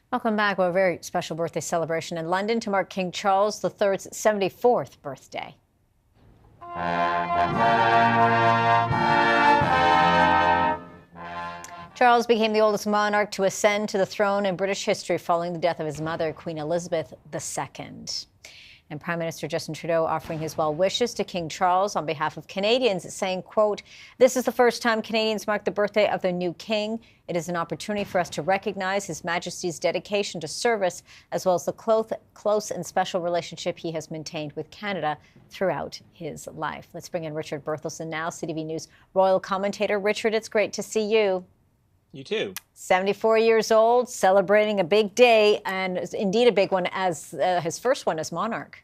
Welcome back. Well, a very special birthday celebration in London to mark King Charles III's 74th birthday. Charles became the oldest monarch to ascend to the throne in British history following the death of his mother, Queen Elizabeth II. And Prime Minister Justin Trudeau offering his well wishes to King Charles on behalf of Canadians, saying, quote, "This is the first time Canadians mark the birthday of their new king. It is an opportunity for us to recognize His Majesty's dedication to service, as well as the close and special relationship he has maintained with Canada throughout his life." Let's bring in Richard Berthelson now, CTV News royal commentator. Richard, it's great to see you. You too. 74 years old, celebrating a big day, and indeed a big one as his first one as monarch.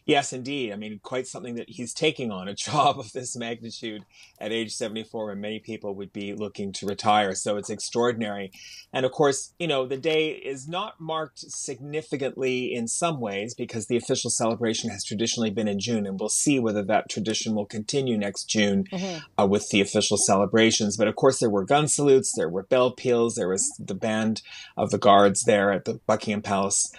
Yes, indeed. I mean, quite something that he's taking on, a job of this magnitude at age 74, when many people would be looking to retire. So it's extraordinary. And of course, you know, the day is not marked significantly in some ways because the official celebration has traditionally been in June. And we'll see whether that tradition will continue next June with the official celebrations. But of course, there were gun salutes, there were bell peals, there was the band of the guards there at the Buckingham Palace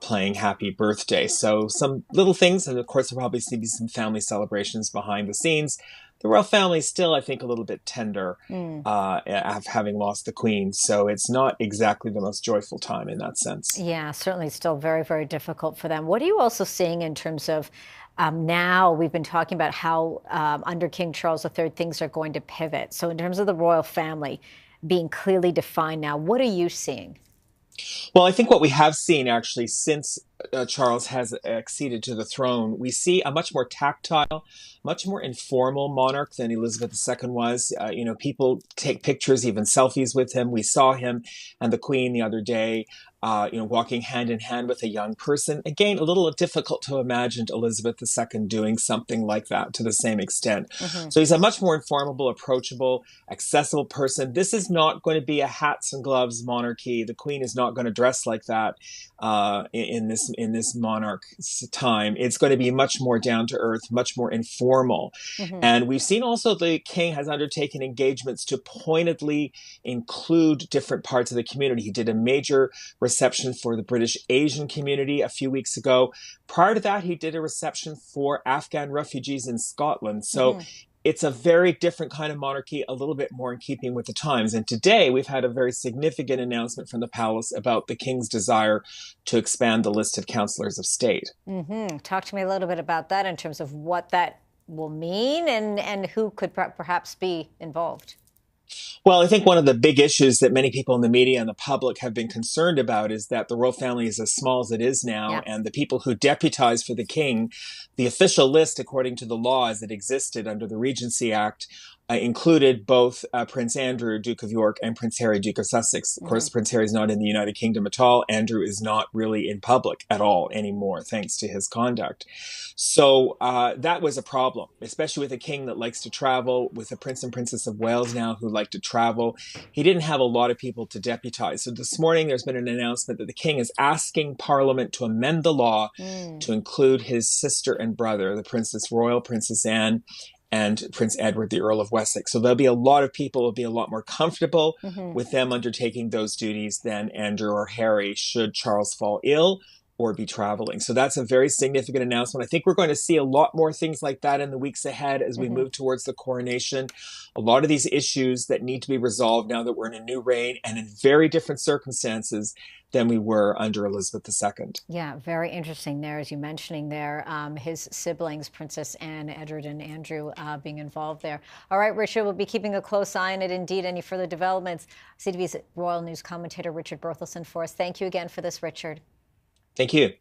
playing Happy Birthday. So some little things, and of course there'll probably be some family celebrations behind the scenes. The royal family is still, I think, a little bit tender having lost the Queen. So it's not exactly the most joyful time in that sense. Yeah, certainly still very, very difficult for them. What are you also seeing in terms of now we've been talking about how under King Charles III, things are going to pivot. So in terms of the royal family being clearly defined now, what are you seeing? Well, I think what we have seen actually since Charles has acceded to the throne, we see a much more tactile, much more informal monarch than Elizabeth II was. You know, people take pictures, even selfies with him. We saw him and the Queen the other day, you know, walking hand in hand with a young person. Again, a little difficult to imagine Elizabeth II doing something like that to the same extent. So he's a much more informal, approachable, accessible person. This is not going to be a hats and gloves monarchy. The Queen is not going to dress like that in this monarch's time. It's going to be much more down to earth, much more informal. And we've seen also the king has undertaken engagements to pointedly include different parts of the community. He did a major reception for the British Asian community a few weeks ago. Prior to that, he did a reception for Afghan refugees in Scotland. So it's a very different kind of monarchy, a little bit more in keeping with the times. And today we've had a very significant announcement from the palace about the king's desire to expand the list of counselors of state. Talk to me a little bit about that in terms of what that will mean and who could perhaps be involved. Well, I think one of the big issues that many people in the media and the public have been concerned about is that the royal family is as small as it is now, and the people who deputize for the king, the official list, according to the law as it existed under the Regency Act, included both Prince Andrew, Duke of York, and Prince Harry, Duke of Sussex. Of course, Prince Harry is not in the United Kingdom at all. Andrew is not really in public at all anymore, thanks to his conduct. So that was a problem, especially with a king that likes to travel, with the Prince and Princess of Wales now who like to travel. He didn't have a lot of people to deputize. So this morning, there's been an announcement that the king is asking Parliament to amend the law to include his sister and brother, the Princess Royal, Princess Anne, and Prince Edward, the Earl of Wessex. So there'll be a lot of people who will be a lot more comfortable with them undertaking those duties than Andrew or Harry should Charles fall ill or be traveling. So that's a very significant announcement. I think we're going to see a lot more things like that in the weeks ahead as we move towards the coronation. A lot of these issues that need to be resolved now that we're in a new reign and in very different circumstances than we were under Elizabeth II. Yeah, very interesting there, as you mentioning there, his siblings, Princess Anne, Edward, and Andrew being involved there. All right, Richard, we'll be keeping a close eye on it. Indeed, any further developments. CTV's Royal News commentator Richard Berthelson for us. Thank you again for this, Richard. Thank you.